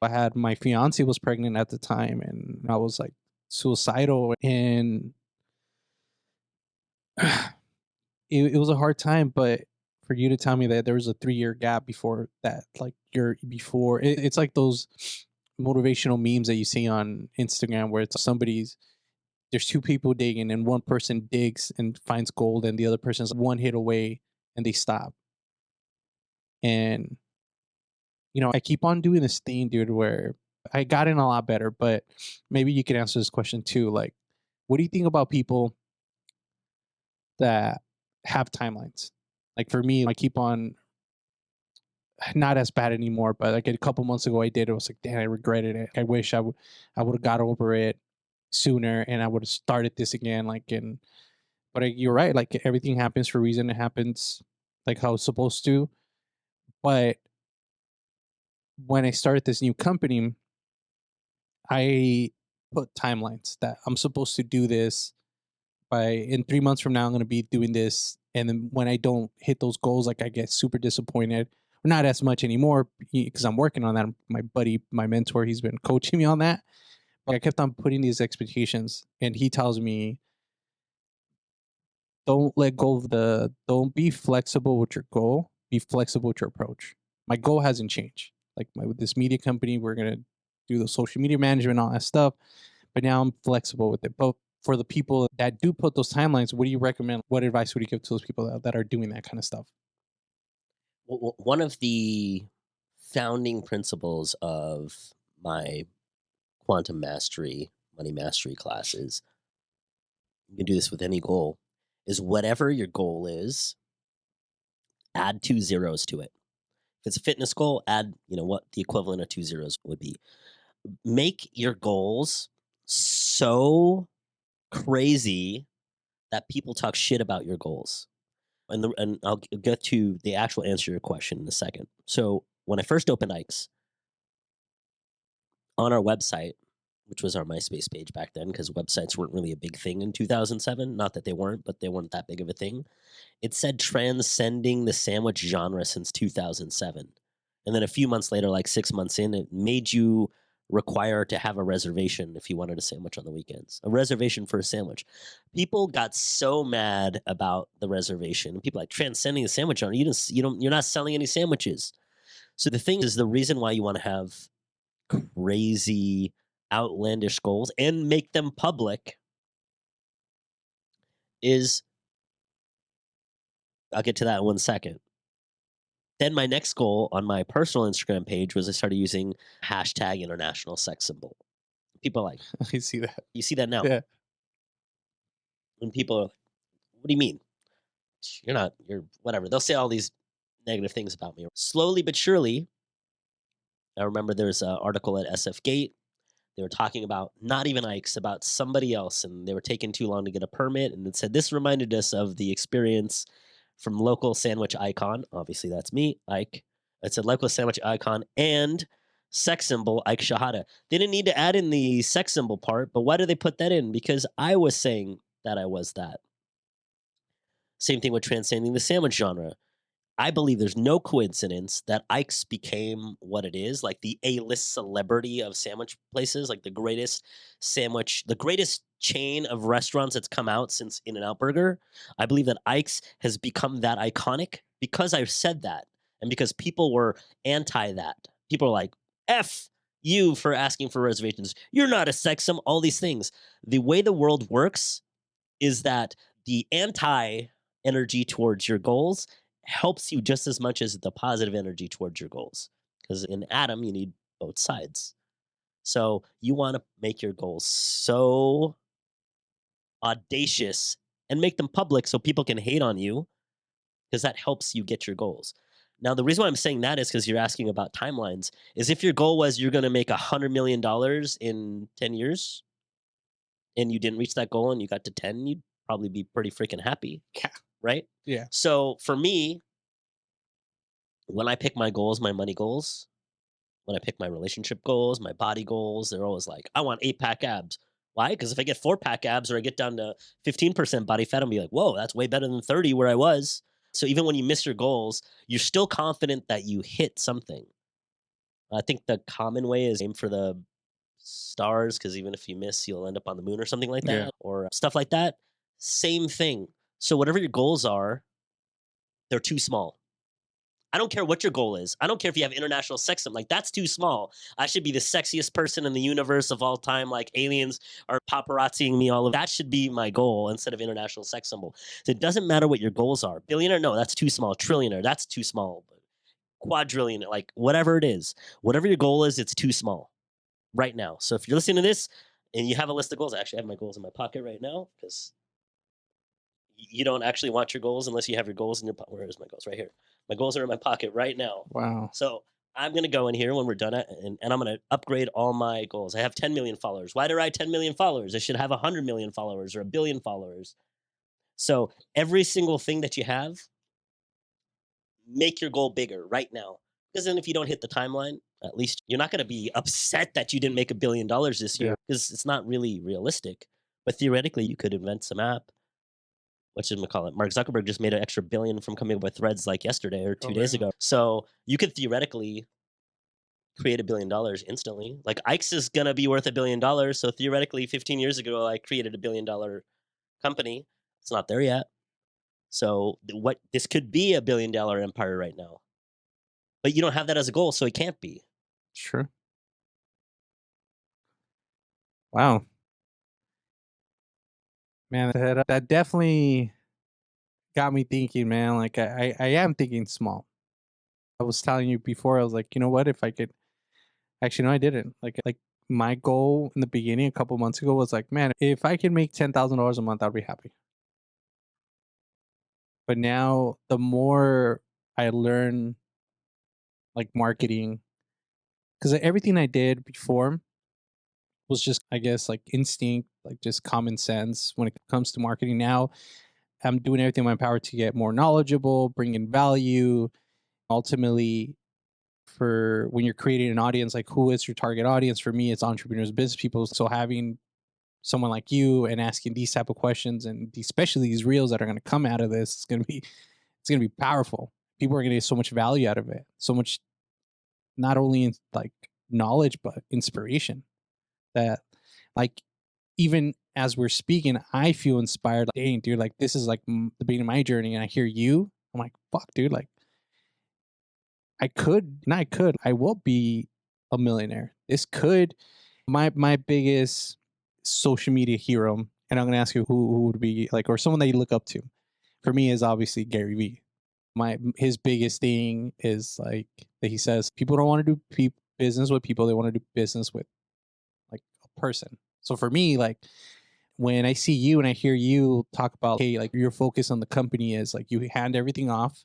I had my fiance was pregnant at the time and I was like suicidal. And it was a hard time, but for you to tell me that there was a 3-year gap before that, like you're before it's like those motivational memes that you see on Instagram where it's somebody's there's two people digging and one person digs and finds gold and the other person's one hit away and they stop. And I keep on doing this thing, dude, where I got in a lot better, but maybe you can answer this question too. Like, what do you think about people that have timelines? Like for me, I keep on not as bad anymore, but like a couple months ago I did. It was like, damn, I regretted it. I wish I would have got over it sooner and I would have started this again. Like in but you're right. Like everything happens for a reason. It happens like how it's supposed to. But when I started this new company, I put timelines that I'm supposed to do this by in 3 months from now. I'm going to be doing this, and then when I don't hit those goals, like I get super disappointed. Or not as much anymore because I'm working on that. My buddy, my mentor, he's been coaching me on that. But I kept on putting these expectations, and he tells me don't let go of don't be flexible with your goal, be flexible with your approach. My goal hasn't changed. Like with this media company, we're gonna do the social media management, all that stuff. But now I'm flexible with it. But for the people that do put those timelines, what do you recommend? What advice would you give to those people that are doing that kind of stuff? One of the founding principles of my quantum mastery, money mastery classes, you can do this with any goal, is whatever your goal is, add 2 zeros to it. If it's a fitness goal, add, what the equivalent of 2 zeros would be. Make your goals so crazy that people talk shit about your goals. And I'll get to the actual answer to your question in a second. So when I first opened Ike's, on our website, which was our MySpace page back then, because websites weren't really a big thing in 2007. Not that they weren't, but they weren't that big of a thing. It said transcending the sandwich genre since 2007. And then a few months later, like 6 months in, it made you require to have a reservation if you wanted a sandwich on the weekends. A reservation for a sandwich. People got so mad about the reservation. People like transcending the sandwich genre. You're not selling any sandwiches. So the thing is, the reason why you want to have crazy, outlandish goals and make them public is, I'll get to that in 1 second. Then my next goal on my personal Instagram page was I started using hashtag international sex symbol. People are like, I see that. you see that now? Yeah. When people are like, what do you mean? You're whatever. They'll say all these negative things about me. Slowly but surely, I remember there's an article at SF Gate. They were talking about not even Ike's, about somebody else, and they were taking too long to get a permit. And it said this reminded us of the experience from local sandwich icon. Obviously, that's me, Ike. It said local sandwich icon and sex symbol Ike Shehadeh. They didn't need to add in the sex symbol part, but why did they put that in? Because I was saying that I was that. Same thing with transcending the sandwich genre. I believe there's no coincidence that Ike's became what it is, like the A-list celebrity of sandwich places, like the greatest chain of restaurants that's come out since In-N-Out Burger. I believe that Ike's has become that iconic because I've said that and because people were anti that. People are like, F you for asking for reservations. You're not a sexum, all these things. The way the world works is that the anti energy towards your goals helps you just as much as the positive energy towards your goals. Because in Atom, you need both sides. So you want to make your goals so audacious and make them public so people can hate on you because that helps you get your goals. Now, the reason why I'm saying that is because you're asking about timelines. Is if your goal was you're going to make $100 million in 10 years and you didn't reach that goal and you got to 10, you'd probably be pretty freaking happy, Yeah. right? Yeah. So for me, when I pick my goals, my money goals, when I pick my relationship goals, my body goals, they're always like, I want 8 pack abs. Why? Because if I get 4 pack abs or I get down to 15% body fat, I'll be like, whoa, that's way better than 30 where I was. So even when you miss your goals, you're still confident that you hit something. I think the common way is aim for the stars because even if you miss, you'll end up on the moon or something like Yeah. that, or stuff like that. Same thing. So whatever your goals are, they're too small. I don't care what your goal is. I don't care if you have international sex. Like, that's too small. I should be the sexiest person in the universe of all time. Like, aliens are paparazziing me all of that should be my goal instead of international sex symbol. So it doesn't matter what your goals are. Billionaire, no, that's too small. Trillionaire, that's too small. Quadrillion, like whatever it is, whatever your goal is, it's too small right now. So if you're listening to this and you have a list of goals, I actually have my goals in my pocket right now because you don't actually want your goals unless you have your goals in your pocket. Where is my goals? Right here. My goals are in my pocket right now. Wow. So I'm gonna go in here when we're done, and I'm gonna upgrade all my goals. I have 10 million followers. Why do I have 10 million followers? I should have 100 million followers or a billion followers. So every single thing that you have, make your goal bigger right now. Because then if you don't hit the timeline, at least you're not going to be upset that you didn't make $1 billion this year Yeah. because it's not really realistic. But theoretically, you could invent some app. What should we call it? Mark Zuckerberg just made an extra billion from coming up with threads like yesterday or Oh, 2 days really? ago. So you could theoretically create $1 billion instantly. Like Ike's is going to be worth $1 billion. So theoretically, 15 years ago, I created $1 billion company. It's not there yet. So what this could be $1 billion empire right now. But you don't have that as a goal, so it can't be. Sure. Wow. Man, that definitely got me thinking, man. Like I am thinking small. I was telling you before, I was like, you know what? If I could actually no, I didn't. Like my goal in the beginning a couple months ago was like, man, if I can make $10,000 a month, I'd be happy. But now the more I learn like marketing, because everything I did before was just, I guess, like instinct, like just common sense when it comes to marketing. Now I'm doing everything in my power to get more knowledgeable, bring in value. Ultimately, for when you're creating an audience, like who is your target audience? For me, it's entrepreneurs, business people. So having someone like you and asking these type of questions and especially these reels that are going to come out of this, it's going to be powerful. People are going to get so much value out of it. So much, not only in like knowledge, but inspiration that like, even as we're speaking, I feel inspired. Like, dang, dude, like this is like the beginning of my journey. And I hear you, I'm like, fuck, dude, like I will be a millionaire. This could, my biggest social media hero, and I'm gonna ask you who would be like, or someone that you look up to. For me, is obviously Gary Vee. His biggest thing is like that he says people don't want to do business with people; they want to do business with like a person. So for me, like when I see you and I hear you talk about, hey, like your focus on the company is like you hand everything off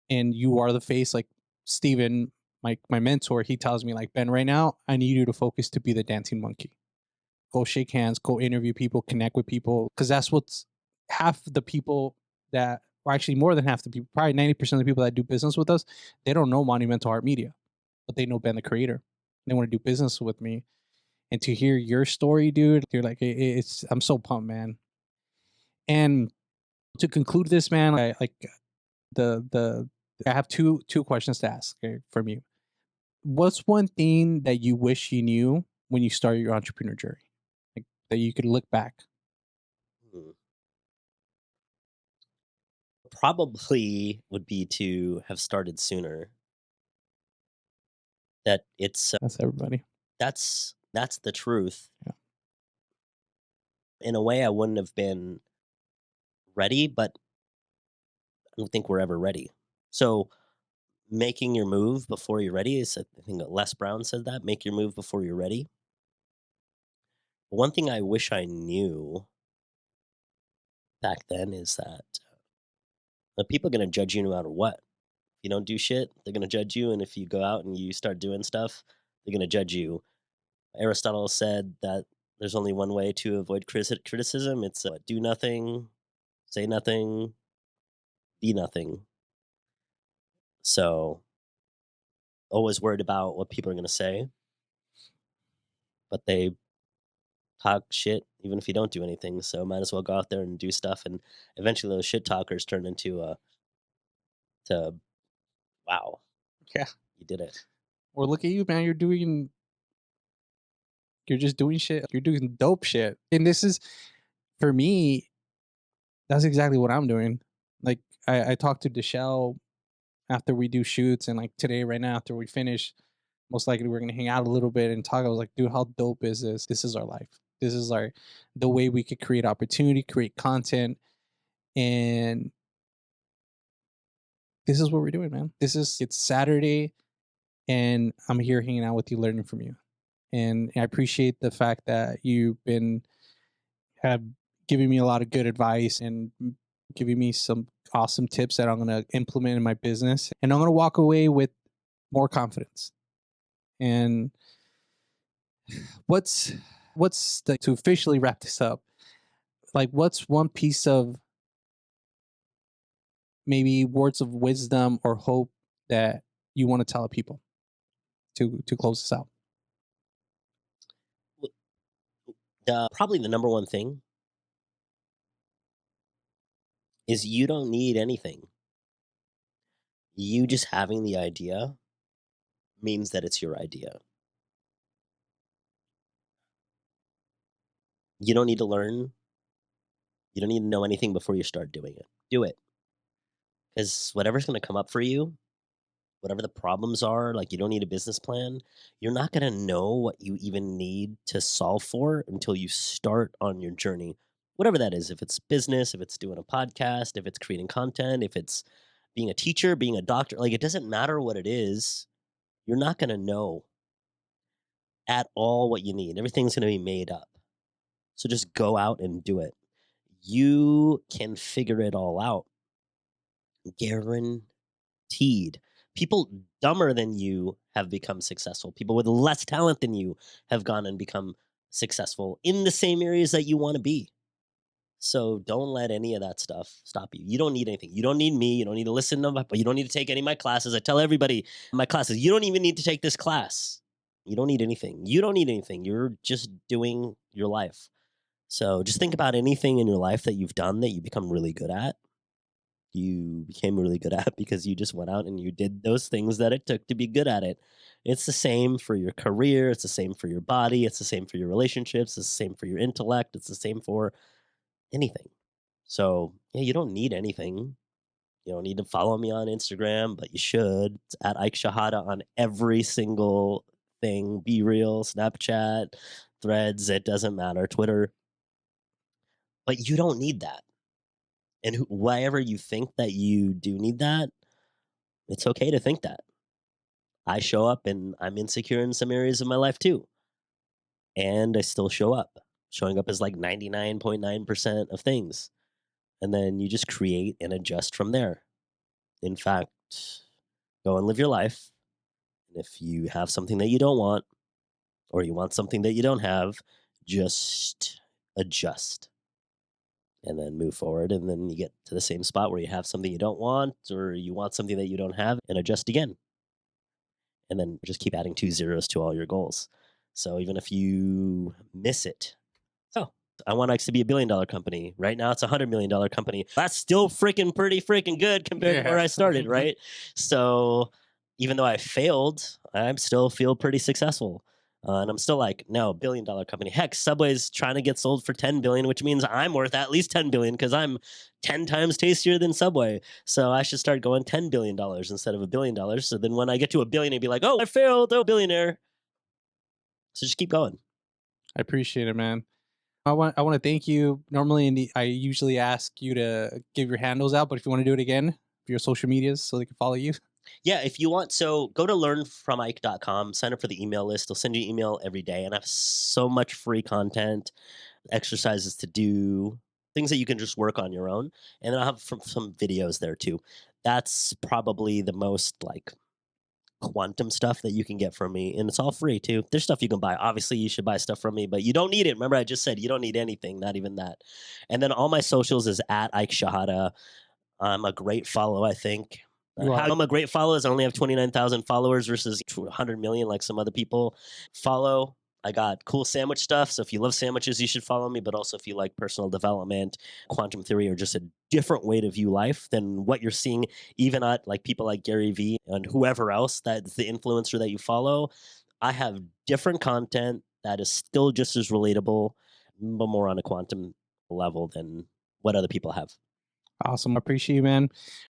and you are the face, like Steven, my mentor, he tells me like, Ben, right now I need you to focus to be the dancing monkey. Go shake hands, go interview people, connect with people. Cause that's what's half the people that, or actually more than half the people, probably 90% of the people that do business with us, they don't know Monumental Art Media, but they know Ben the creator. They want to do business with me. And to hear your story, dude, you're like, it's, I'm so pumped, man. And to conclude this, man, I like the I have two questions to ask, okay, from you. What's one thing that you wish you knew when you started your entrepreneur journey, like that you could look back? Hmm. Probably would be to have started sooner. That it's That's everybody. that's the truth. Yeah. In a way, I wouldn't have been ready, but I don't think we're ever ready. So making your move before you're ready is, I think Les Brown said that. Make your move before you're ready. One thing I wish I knew back then is that people are going to judge you no matter what. you don't do shit, they're gonna judge you, and if you go out and you start doing stuff, they're gonna judge you. Aristotle said that there's only one way to avoid criticism. It's do nothing, say nothing, be nothing. So always worried about what people are gonna say, but they talk shit even if you don't do anything. So might as well go out there and do stuff. And eventually, those shit talkers turn into to wow, Yeah. you did it. Or look at you, man. You're just doing shit. You're doing dope shit. And this is for me, that's exactly what I'm doing. Like I talked to Deshelle after we do shoots, and like today, right now, after we finish, most likely we're gonna hang out a little bit and talk. I was like, dude, how dope is this? This is our life. This is our the way we could create opportunity, create content, and this is what we're doing, man. It's Saturday, and I'm here hanging out with you, learning from you. And I appreciate the fact that you've been have given me a lot of good advice and giving me some awesome tips that I'm going to implement in my business. And I'm going to walk away with more confidence. And what's to officially wrap this up? Like, what's one piece of maybe words of wisdom or hope that you want to tell people to close this out? Probably the number one thing is you don't need anything. You just having the idea means that it's your idea. You don't need to learn. You don't need to know anything before you start doing it. Do it. Because whatever's going to come up for you, whatever the problems are, like you don't need a business plan, you're not going to know what you even need to solve for until you start on your journey. Whatever that is, if it's business, if it's doing a podcast, if it's creating content, if it's being a teacher, being a doctor, like it doesn't matter what it is, you're not going to know at all what you need. Everything's going to be made up. So just go out and do it. You can figure it all out. Guaranteed. People dumber than you have become successful. People with less talent than you have gone and become successful in the same areas that you want to be. So don't let any of that stuff stop you. You don't need anything. You don't need me. You don't need to listen to my, you don't need to take any of my classes. I tell everybody in my classes, you don't even need to take this class. You don't need anything. You don't need anything. You're just doing your life. So just think about anything in your life that you've done that you become really good at. You became really good at because you just went out and you did those things that it took to be good at it. It's the same for your career. It's the same for your body. It's the same for your relationships. It's the same for your intellect. It's the same for anything. So, yeah, you don't need anything. You don't need to follow me on Instagram, but you should. It's at Ike Shehadeh on every single thing. Be Real, Snapchat, Threads, it doesn't matter, Twitter. But you don't need that. And wherever you think that you do need that, it's okay to think that. I show up and I'm insecure in some areas of my life too. And I still show up. Showing up is like 99.9% of things. And then you just create and adjust from there. In fact, go and live your life. And if you have something that you don't want, or you want something that you don't have, just adjust and then move forward. And then you get to the same spot where you have something you don't want, or you want something that you don't have, and adjust again. And then just keep adding 2 zeros to all your goals. So even if you miss it, oh, I want X to be $1 billion company. Right now, it's $100 million company. That's still pretty freaking good compared to where Yeah. I started, right? So even though I failed, I still feel pretty successful. And I'm still like, no, $1 billion company. Heck, Subway's trying to get sold for 10 billion, which means I'm worth at least 10 billion because I'm 10 times tastier than Subway. So I should start going $10 billion instead of $1 billion. So then when I get to 1 billion, I'd be like, oh, I failed, oh, billionaire. So just keep going. I appreciate it, man. I want to thank you. Normally, I usually ask you to give your handles out, but if you want to do it again for your social medias so they can follow you. Yeah, if you want, so go to learnfromike.com, sign up for the email list. They'll send you email every day, and I have so much free content, exercises to do, things that you can just work on your own. And then I'll have some videos there too. That's probably the most like quantum stuff that you can get from me, and it's all free too. There's stuff you can buy. Obviously, you should buy stuff from me, but you don't need it. Remember, I just said you don't need anything, not even that. And then all my socials is at Ike Shehadeh. I'm a great follow, I think. You How are. I'm a great follow is I only have 29,000 followers versus 100 million like some other people follow. I got cool sandwich stuff. So if you love sandwiches, you should follow me. But also, if you like personal development, quantum theory, or just a different way to view life than what you're seeing, even at like people like Gary Vee and whoever else that's the influencer that you follow, I have different content that is still just as relatable, but more on a quantum level than what other people have. Awesome. I appreciate you, man.